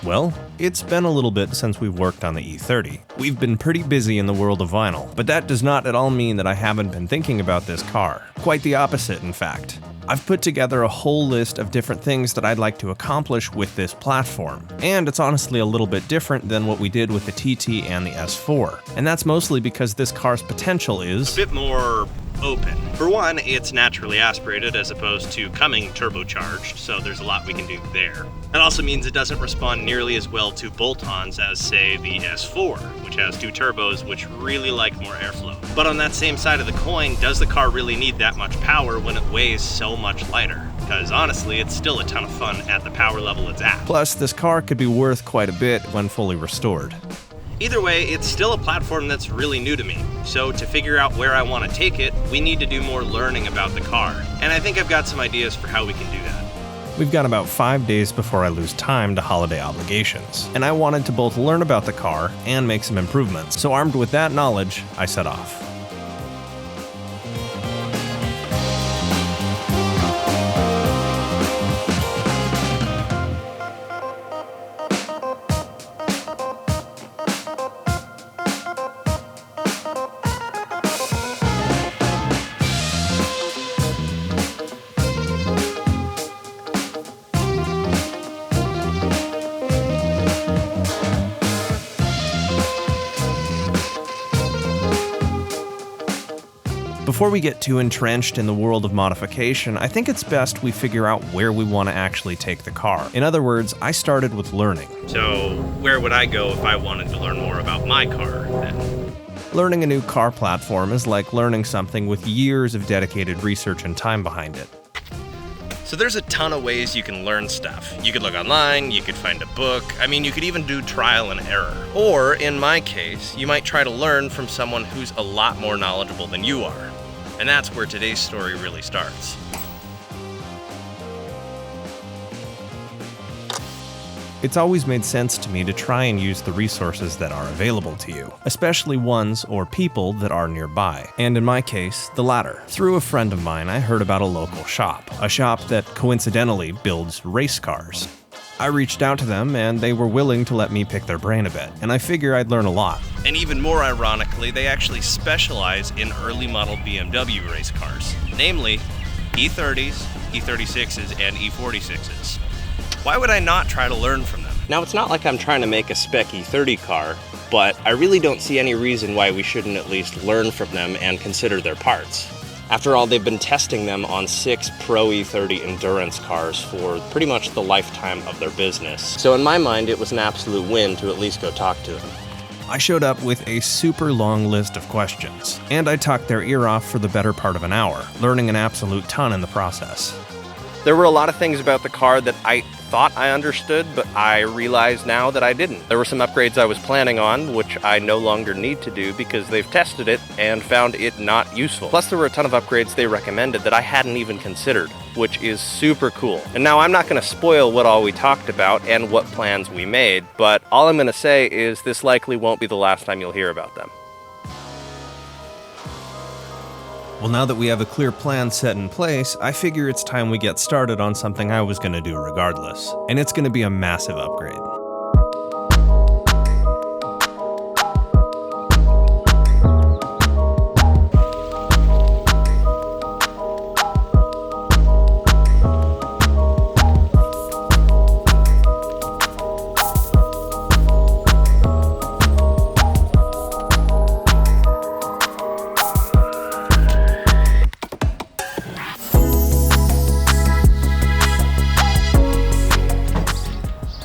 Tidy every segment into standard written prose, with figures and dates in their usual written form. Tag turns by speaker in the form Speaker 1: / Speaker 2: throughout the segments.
Speaker 1: Well, it's been a little bit since we've worked on the E30. We've been pretty busy in the world of vinyl, but that does not at all mean that I haven't been thinking about this car. Quite the opposite, in fact. I've put together a whole list of different things that I'd like to accomplish with this platform, and it's honestly a little bit different than what we did with the TT and the S4. And that's mostly because this car's potential is
Speaker 2: a bit more open. For one, it's naturally aspirated as opposed to coming turbocharged, so there's a lot we can do there. That also means it doesn't respond nearly as well to bolt-ons as, say, the S4, which has two turbos which really like more airflow. But on that same side of the coin, does the car really need that much power when it weighs so much lighter? Because honestly, it's still a ton of fun at the power level it's at.
Speaker 1: Plus, this car could be worth quite a bit when fully restored.
Speaker 2: Either way, it's still a platform that's really new to me, so to figure out where I want to take it, we need to do more learning about the car, and I think I've got some ideas for how we can do that.
Speaker 1: We've got about 5 days before I lose time to holiday obligations, and I wanted to both learn about the car and make some improvements, so armed with that knowledge, I set off. Before we get too entrenched in the world of modification, I think it's best we figure out where we want to actually take the car. In other words, I started with learning.
Speaker 2: So where would I go if I wanted to learn more about my car then?
Speaker 1: Learning a new car platform is like learning something with years of dedicated research and time behind it.
Speaker 2: So there's a ton of ways you can learn stuff. You could look online, you could find a book, you could even do trial and error. Or, in my case, you might try to learn from someone who's a lot more knowledgeable than you are. And that's where today's story really starts.
Speaker 1: It's always made sense to me to try and use the resources that are available to you, especially ones or people that are nearby. And in my case, the latter. Through a friend of mine, I heard about a local shop, a shop that coincidentally builds race cars. I reached out to them and they were willing to let me pick their brain a bit, and I figure I'd learn a lot.
Speaker 2: And even more ironically, they actually specialize in early model BMW race cars, namely E30s, E36s, and E46s. Why would I not try to learn from them? Now, it's not like I'm trying to make a spec E30 car, but I really don't see any reason why we shouldn't at least learn from them and consider their parts. After all, they've been testing them on 6 Pro E30 endurance cars for pretty much the lifetime of their business. So in my mind, it was an absolute win to at least go talk to them.
Speaker 1: I showed up with a super long list of questions, and I talked their ear off for the better part of an hour, learning an absolute ton in the process.
Speaker 2: There were a lot of things about the car that I thought I understood, but I realize now that I didn't. There were some upgrades I was planning on, which I no longer need to do because they've tested it and found it not useful. Plus, there were a ton of upgrades they recommended that I hadn't even considered, which is super cool. And now I'm not going to spoil what all we talked about and what plans we made, but all I'm going to say is this likely won't be the last time you'll hear about them.
Speaker 1: Well, now that we have a clear plan set in place, I figure it's time we get started on something I was going to do regardless. And it's going to be a massive upgrade.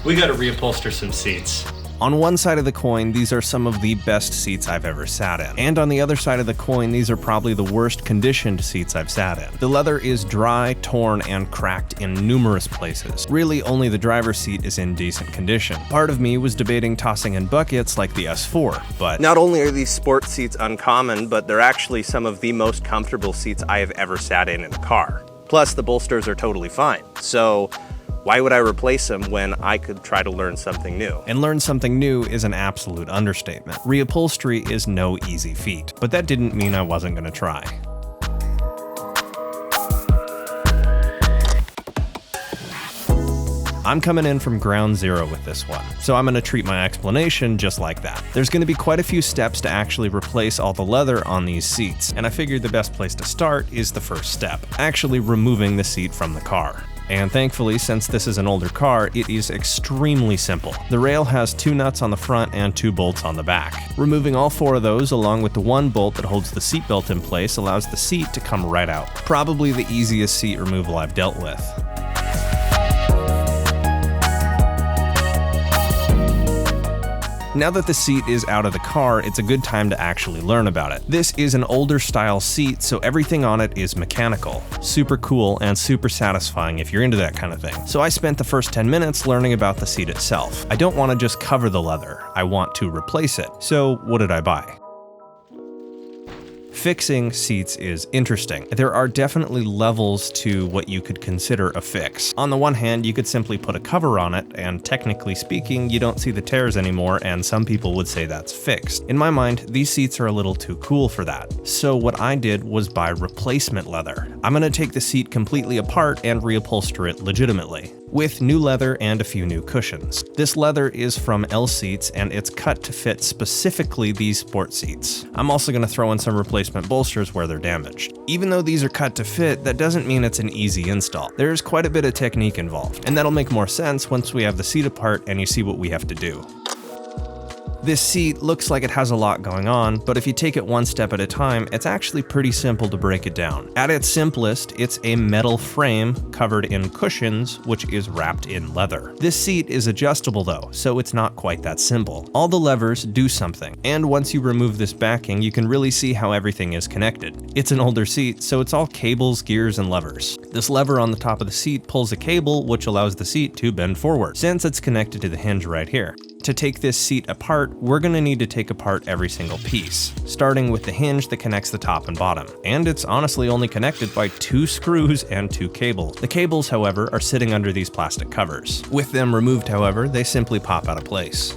Speaker 2: We gotta reupholster some seats.
Speaker 1: On one side of the coin, these are some of the best seats I've ever sat in. And on the other side of the coin, these are probably the worst conditioned seats I've sat in. The leather is dry, torn, and cracked in numerous places. Really, only the driver's seat is in decent condition. Part of me was debating tossing in buckets like the S4, but
Speaker 2: not only are these sport seats uncommon, but they're actually some of the most comfortable seats I have ever sat in a car. Plus, the bolsters are totally fine. So why would I replace them when I could try to learn something new?
Speaker 1: And learn something new is an absolute understatement. Reupholstery is no easy feat, but that didn't mean I wasn't going to try. I'm coming in from ground zero with this one, so I'm going to treat my explanation just like that. There's going to be quite a few steps to actually replace all the leather on these seats, and I figured the best place to start is the first step, actually removing the seat from the car. And thankfully, since this is an older car, it is extremely simple. The rail has 2 nuts on the front and 2 bolts on the back. Removing all 4 of those, along with the 1 bolt that holds the seatbelt in place, allows the seat to come right out. Probably the easiest seat removal I've dealt with. Now that the seat is out of the car, it's a good time to actually learn about it. This is an older style seat, so everything on it is mechanical. Super cool and super satisfying if you're into that kind of thing. So I spent the first 10 minutes learning about the seat itself. I don't want to just cover the leather, I want to replace it. So what did I buy? Fixing seats is interesting. There are definitely levels to what you could consider a fix. On the one hand, you could simply put a cover on it, and technically speaking, you don't see the tears anymore, and some people would say that's fixed. In my mind, these seats are a little too cool for that. So what I did was buy replacement leather. I'm gonna take the seat completely apart and reupholster it legitimately, with new leather and a few new cushions. This leather is from L Seats, and it's cut to fit specifically these sport seats. I'm also going to throw in some replacement bolsters where they're damaged. Even though these are cut to fit, that doesn't mean it's an easy install. There's quite a bit of technique involved, and that'll make more sense once we have the seat apart and you see what we have to do. This seat looks like it has a lot going on, but if you take it one step at a time, it's actually pretty simple to break it down. At its simplest, it's a metal frame covered in cushions, which is wrapped in leather. This seat is adjustable though, so it's not quite that simple. All the levers do something, and once you remove this backing, you can really see how everything is connected. It's an older seat, so it's all cables, gears, and levers. This lever on the top of the seat pulls a cable, which allows the seat to bend forward, since it's connected to the hinge right here. To take this seat apart, we're going to need to take apart every single piece, starting with the hinge that connects the top and bottom. And it's honestly only connected by 2 screws and 2 cables. The cables, however, are sitting under these plastic covers. With them removed, however, they simply pop out of place.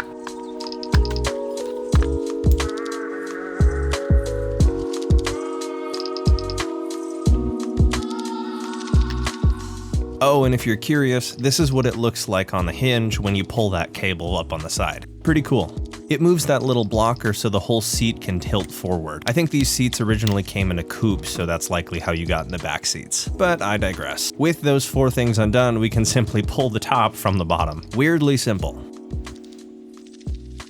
Speaker 1: Oh, and if you're curious, this is what it looks like on the hinge when you pull that cable up on the side. Pretty cool. It moves that little blocker so the whole seat can tilt forward. I think these seats originally came in a coupe, so that's likely how you got in the back seats. But I digress. With those 4 things undone, we can simply pull the top from the bottom. Weirdly simple.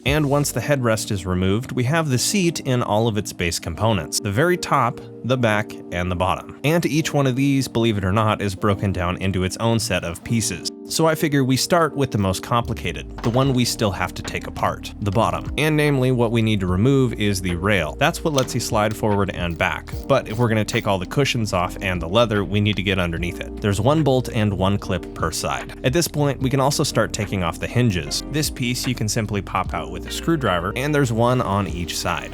Speaker 1: And once the headrest is removed, we have the seat in all of its base components. The very top, the back, and the bottom. And each one of these, believe it or not, is broken down into its own set of pieces. So I figure we start with the most complicated, the one we still have to take apart, the bottom. And namely, what we need to remove is the rail. That's what lets you slide forward and back. But if we're gonna take all the cushions off and the leather, we need to get underneath it. There's 1 bolt and 1 clip per side. At this point, we can also start taking off the hinges. This piece you can simply pop out with a screwdriver, and there's 1 on each side.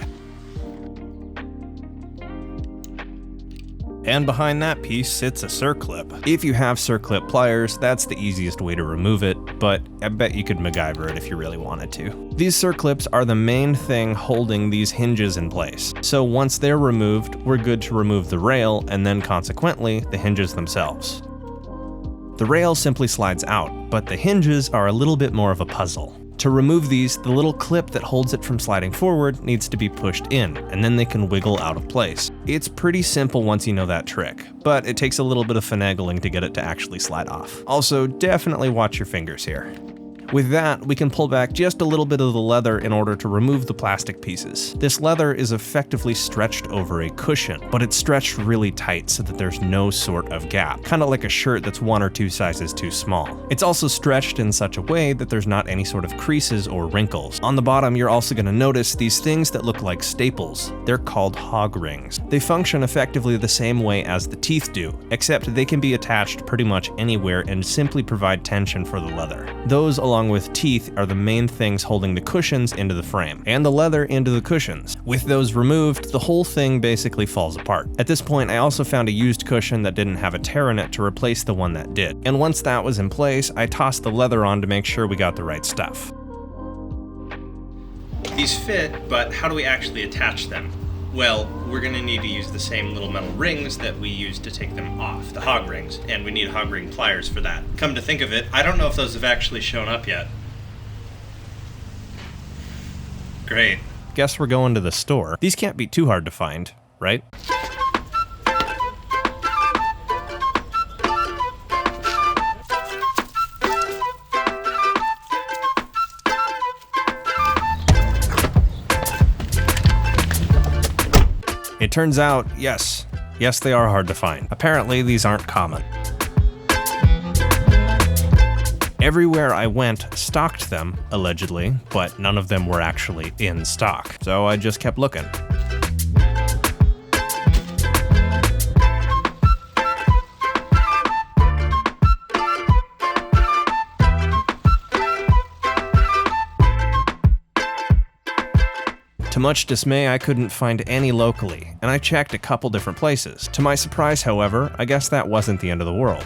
Speaker 1: And behind that piece sits a circlip. If you have circlip pliers, that's the easiest way to remove it, but I bet you could MacGyver it if you really wanted to. These circlips are the main thing holding these hinges in place. So once they're removed, we're good to remove the rail, and then consequently, the hinges themselves. The rail simply slides out, but the hinges are a little bit more of a puzzle. To remove these, the little clip that holds it from sliding forward needs to be pushed in, and then they can wiggle out of place. It's pretty simple once you know that trick, but it takes a little bit of finagling to get it to actually slide off. Also, definitely watch your fingers here. With that, we can pull back just a little bit of the leather in order to remove the plastic pieces. This leather is effectively stretched over a cushion, but it's stretched really tight so that there's no sort of gap, kind of like a shirt that's 1 or 2 sizes too small. It's also stretched in such a way that there's not any sort of creases or wrinkles. On the bottom, you're also going to notice these things that look like staples. They're called hog rings. They function effectively the same way as the teeth do, except they can be attached pretty much anywhere and simply provide tension for the leather. Those, along with teeth, are the main things holding the cushions into the frame, and the leather into the cushions. With those removed, the whole thing basically falls apart. At this point, I also found a used cushion that didn't have a tear in it to replace the one that did. And once that was in place, I tossed the leather on to make sure we got the right stuff. These fit, but how do we actually attach them? Well, we're gonna need to use the same little metal rings that we used to take them off, the hog rings, and we need hog ring pliers for that. Come to think of it, I don't know if those have actually shown up yet. Great. Guess we're going to the store. These can't be too hard to find, right? It turns out, yes, they are hard to find. Apparently, these aren't common. Everywhere I went stocked them, allegedly, but none of them were actually in stock. So I just kept looking. To much dismay, I couldn't find any locally, and I checked a couple different places. To my surprise, however, I guess that wasn't the end of the world.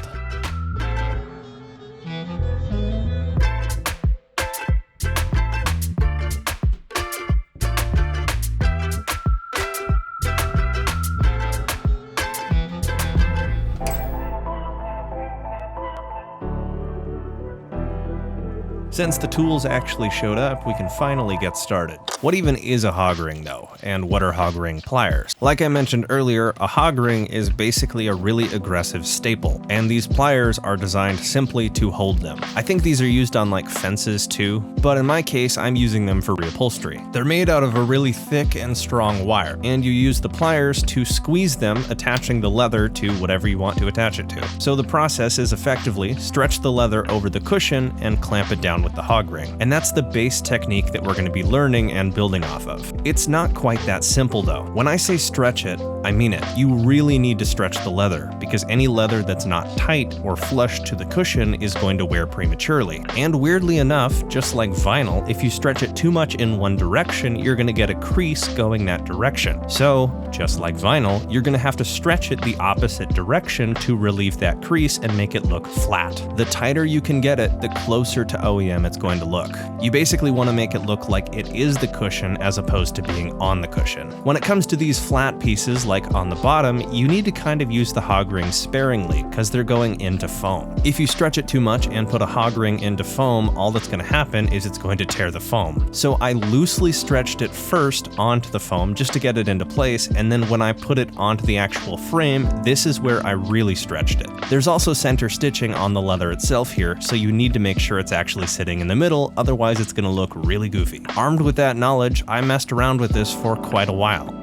Speaker 1: Since the tools actually showed up, we can finally get started. What even is a hog ring though, and what are hog ring pliers? Like I mentioned earlier, a hog ring is basically a really aggressive staple, and these pliers are designed simply to hold them. I think these are used on like fences too, but in my case, I'm using them for reupholstery. They're made out of a really thick and strong wire, and you use the pliers to squeeze them, attaching the leather to whatever you want to attach it to. So the process is effectively stretch the leather over the cushion and clamp it down with the hog ring. And that's the base technique that we're going to be learning and building off of. It's not quite that simple though. When I say stretch it, I mean it. You really need to stretch the leather, because any leather that's not tight or flush to the cushion is going to wear prematurely. And weirdly enough, just like vinyl, if you stretch it too much in one direction, you're going to get a crease going that direction. So, just like vinyl, you're going to have to stretch it the opposite direction to relieve that crease and make it look flat. The tighter you can get it, the closer to OEM it's going to look. You basically want to make it look like it is the cushion as opposed to being on the cushion. When it comes to these flat pieces, like on the bottom, you need to kind of use the hog ring sparingly because they're going into foam. If you stretch it too much and put a hog ring into foam, all that's going to happen is it's going to tear the foam. So I loosely stretched it first onto the foam just to get it into place, and then when I put it onto the actual frame, this is where I really stretched it. There's also center stitching on the leather itself here, so you need to make sure it's actually sitting in the middle, otherwise it's going to look really goofy. Armed with that knowledge, I messed around with this for quite a while.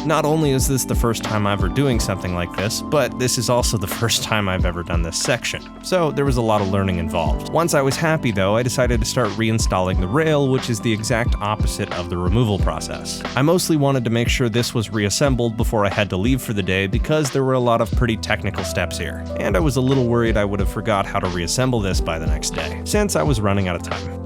Speaker 1: Not only is this the first time ever doing something like this, but this is also the first time I've ever done this section, so there was a lot of learning involved. Once I was happy though, I decided to start reinstalling the rail, which is the exact opposite of the removal process. I mostly wanted to make sure this was reassembled before I had to leave for the day because there were a lot of pretty technical steps here, and I was a little worried I would have forgot how to reassemble this by the next day, since I was running out of time.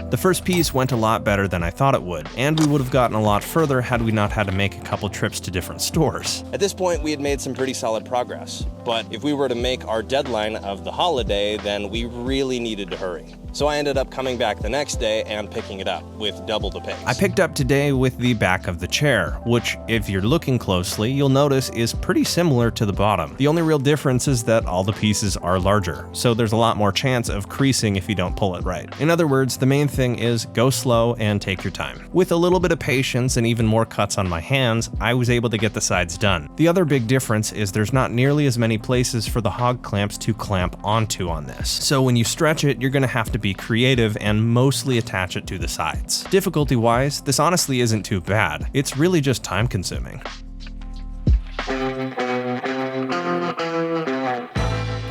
Speaker 1: The first piece went a lot better than I thought it would, and we would have gotten a lot further had we not had to make a couple trips to different stores. At this point, we had made some pretty solid progress, but if we were to make our deadline of the holiday, then we really needed to hurry. So I ended up coming back the next day and picking it up with double the pace. I picked up today with the back of the chair, which, if you're looking closely, you'll notice is pretty similar to the bottom. The only real difference is that all the pieces are larger, so there's a lot more chance of creasing if you don't pull it right. In other words, the main thing is go slow and take your time. With a little bit of patience and even more cuts on my hands, I was able to get the sides done. The other big difference is there's not nearly as many places for the hog clamps to clamp onto on this. So when you stretch it, you're going to have to be creative and mostly attach it to the sides. Difficulty-wise, this honestly isn't too bad. It's really just time consuming.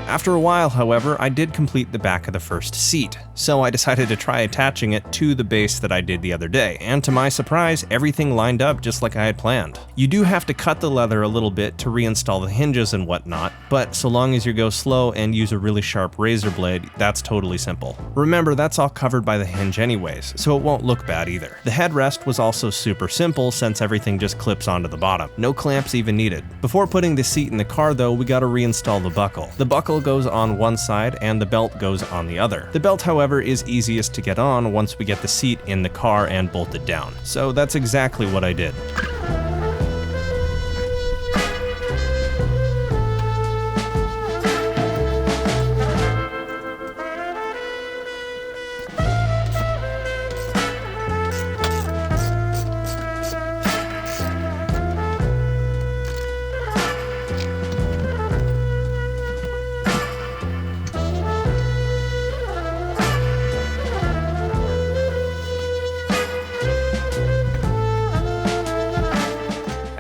Speaker 1: After a while, however, I did complete the back of the first seat, so I decided to try attaching it to the base that I did the other day, and to my surprise, everything lined up just like I had planned. You do have to cut the leather a little bit to reinstall the hinges and whatnot, but so long as you go slow and use a really sharp razor blade, that's totally simple. Remember, that's all covered by the hinge anyways, so it won't look bad either. The headrest was also super simple since everything just clips onto the bottom. No clamps even needed. Before putting the seat in the car though, we gotta reinstall the buckle. The buckle goes on one side and the belt goes on the other. The belt, however, lever is easiest to get on once we get the seat in the car and bolted down. So that's exactly what I did.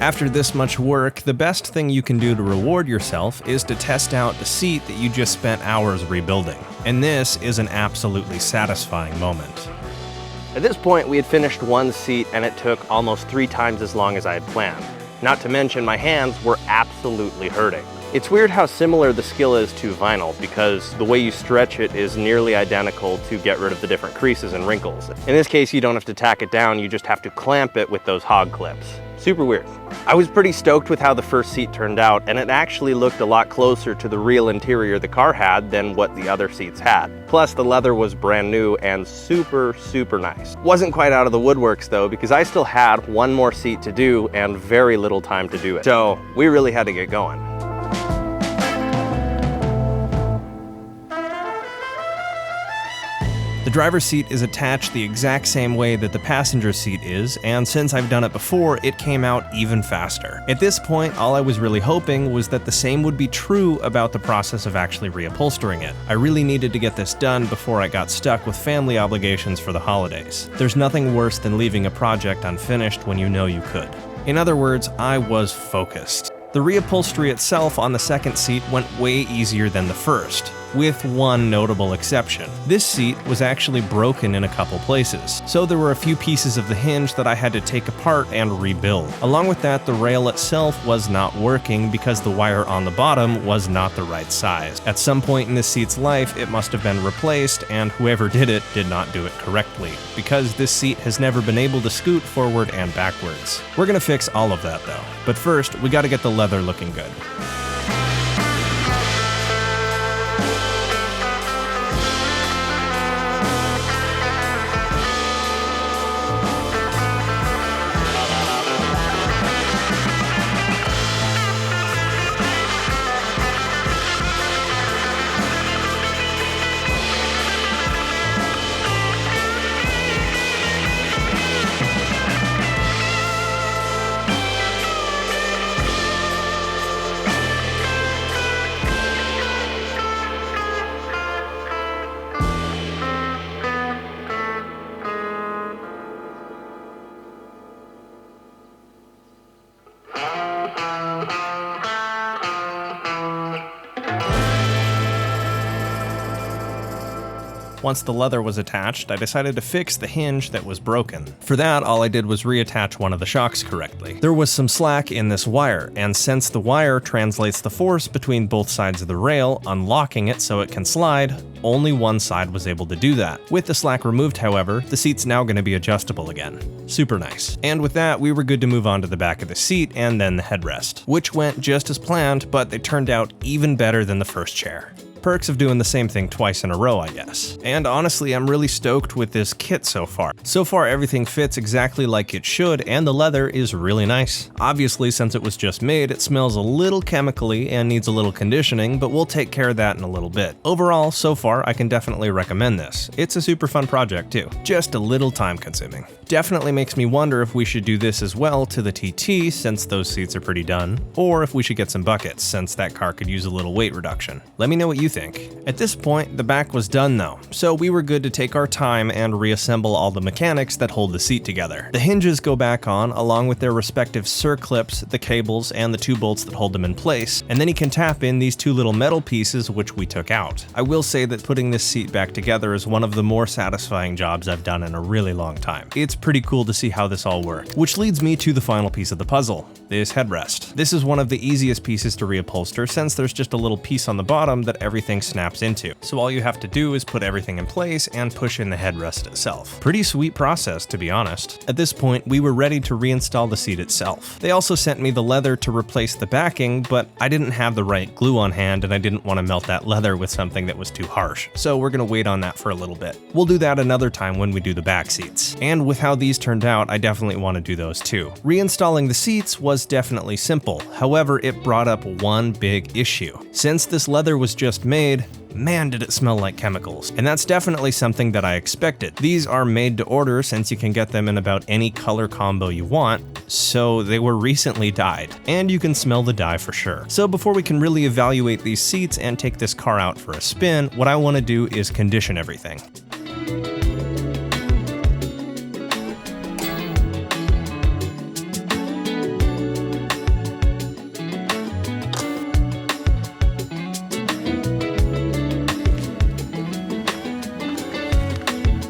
Speaker 1: After this much work, the best thing you can do to reward yourself is to test out the seat that you just spent hours rebuilding. And this is an absolutely satisfying moment.
Speaker 2: At this point, we had finished one seat and it took almost 3 times as long as I had planned. Not to mention my hands were absolutely hurting. It's weird how similar the skill is to vinyl because the way you stretch it is nearly identical to get rid of the different creases and wrinkles. In this case, you don't have to tack it down, you just have to clamp it with those hog clips. Super weird. I was pretty stoked with how the first seat turned out, and it actually looked a lot closer to the real interior the car had than what the other seats had. Plus, the leather was brand new and super nice. Wasn't quite out of the woodworks though, because I still had one more seat to do and very little time to do it. So we really had to get going.
Speaker 1: The driver's seat is attached the exact same way that the passenger seat is, and since I've done it before, it came out even faster. At this point, all I was really hoping was that the same would be true about the process of actually reupholstering it. I really needed to get this done before I got stuck with family obligations for the holidays. There's nothing worse than leaving a project unfinished when you know you could. In other words, I was focused. The reupholstery itself on the second seat went way easier than the first, with one notable exception. This seat was actually broken in a couple places, so there were a few pieces of the hinge that I had to take apart and rebuild. Along with that, the rail itself was not working because the wire on the bottom was not the right size. At some point in this seat's life, it must have been replaced, and whoever did it did not do it correctly, because this seat has never been able to scoot forward and backwards. We're gonna fix all of that though, but first, we gotta get the leather looking good. Once the leather was attached, I decided to fix the hinge that was broken. For that, all I did was reattach one of the shocks correctly. There was some slack in this wire, and since the wire translates the force between both sides of the rail, unlocking it so it can slide, only one side was able to do that. With the slack removed, however, the seat's now going to be adjustable again. Super nice. And with that, we were good to move on to the back of the seat and then the headrest, which went just as planned, but they turned out even better than the first chair. Perks of doing the same thing twice in a row, I guess. And honestly, I'm really stoked with this kit so far. So far, everything fits exactly like it should, and the leather is really nice. Obviously, since it was just made, it smells a little chemically and needs a little conditioning, but we'll take care of that in a little bit. Overall, so far, I can definitely recommend this. It's a super fun project too, just a little time consuming. Definitely makes me wonder if we should do this as well to the TT, since those seats are pretty done, or if we should get some buckets, since that car could use a little weight reduction. Let me know what you think. At this point, the back was done though, so we were good to take our time and reassemble all the mechanics that hold the seat together. The hinges go back on, along with their respective circlips, the cables, and the 2 bolts that hold them in place, and then you can tap in these 2 little metal pieces which we took out. I will say that putting this seat back together is one of the more satisfying jobs I've done in a really long time. It's pretty cool to see how this all worked, which leads me to the final piece of the puzzle, this headrest. This is one of the easiest pieces to reupholster since there's just a little piece on the bottom that everything everything snaps into. So all you have to do is put everything in place and push in the headrest itself. Pretty sweet process, to be honest. At this point, we were ready to reinstall the seat itself. They also sent me the leather to replace the backing, but I didn't have the right glue on hand and I didn't want to melt that leather with something that was too harsh. So we're gonna wait on that for a little bit. We'll do that another time when we do the back seats. And with how these turned out, I definitely want to do those too. Reinstalling the seats was definitely simple. However, it brought up one big issue. Since this leather was just made, man, did it smell like chemicals. And that's definitely something that I expected. These are made to order since you can get them in about any color combo you want, so they were recently dyed. And you can smell the dye for sure. So before we can really evaluate these seats and take this car out for a spin, what I want to do is condition everything.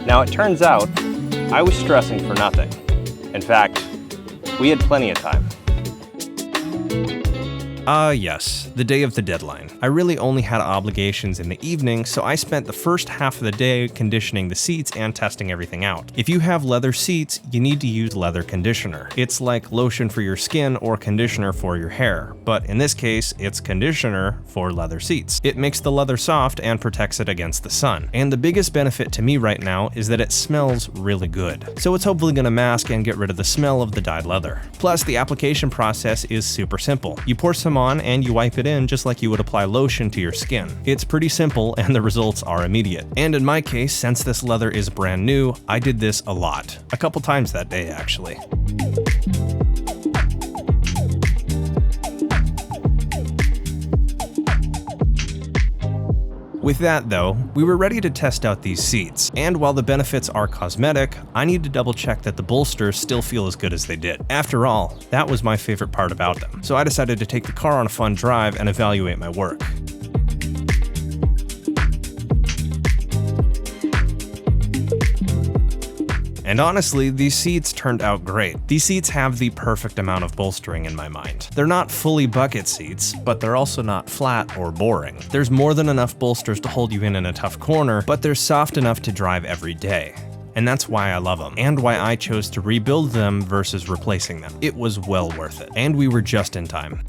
Speaker 1: Now, it turns out I was stressing for nothing. In fact, we had plenty of time. Yes, the day of the deadline. I really only had obligations in the evening, so I spent the first half of the day conditioning the seats and testing everything out. If you have leather seats, you need to use leather conditioner. It's like lotion for your skin or conditioner for your hair, but in this case, it's conditioner for leather seats. It makes the leather soft and protects it against the sun. And the biggest benefit to me right now is that it smells really good. So it's hopefully gonna mask and get rid of the smell of the dyed leather. Plus, the application process is super simple. You pour some on and you wipe it in just like you would apply lotion to your skin. It's pretty simple and the results are immediate. And in my case, since this leather is brand new, I did this a lot. A couple times that day, actually. With that though, we were ready to test out these seats, and while the benefits are cosmetic, I need to double check that the bolsters still feel as good as they did. After all, that was my favorite part about them. So I decided to take the car on a fun drive and evaluate my work. And honestly, these seats turned out great. These seats have the perfect amount of bolstering in my mind. They're not fully bucket seats, but they're also not flat or boring. There's more than enough bolsters to hold you in a tough corner, but they're soft enough to drive every day. And that's why I love them, and why I chose to rebuild them versus replacing them. It was well worth it, and we were just in time.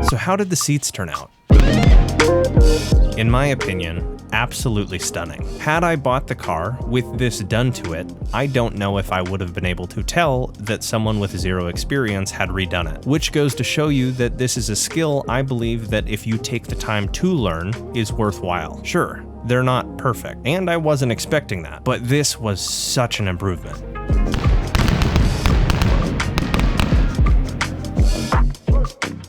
Speaker 1: So how did the seats turn out? In my opinion, absolutely stunning. Had I bought the car with this done to it, I don't know if I would have been able to tell that someone with zero experience had redone it, which goes to show you that this is a skill I believe that if you take the time to learn is worthwhile. Sure, they're not perfect, and I wasn't expecting that, but this was such an improvement.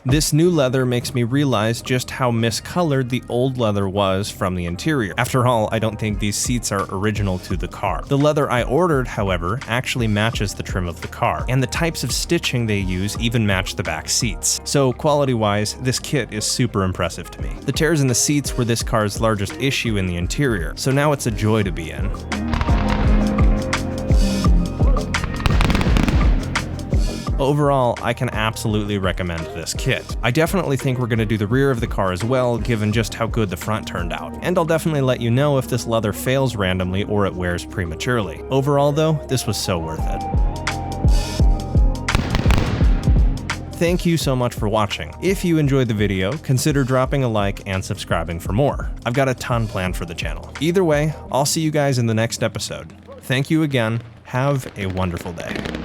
Speaker 1: This new leather makes me realize just how miscolored the old leather was from the interior. After all, I don't think these seats are original to the car. The leather I ordered, however, actually matches the trim of the car, and the types of stitching they use even match the back seats. So quality-wise, this kit is super impressive to me. The tears in the seats were this car's largest issue in the interior, so now it's a joy to be in. Overall, I can absolutely recommend this kit. I definitely think we're going to do the rear of the car as well, given just how good the front turned out. And I'll definitely let you know if this leather fails randomly or it wears prematurely. Overall though, this was so worth it. Thank you so much for watching. If you enjoyed the video, consider dropping a like and subscribing for more. I've got a ton planned for the channel. Either way, I'll see you guys in the next episode. Thank you again. Have a wonderful day.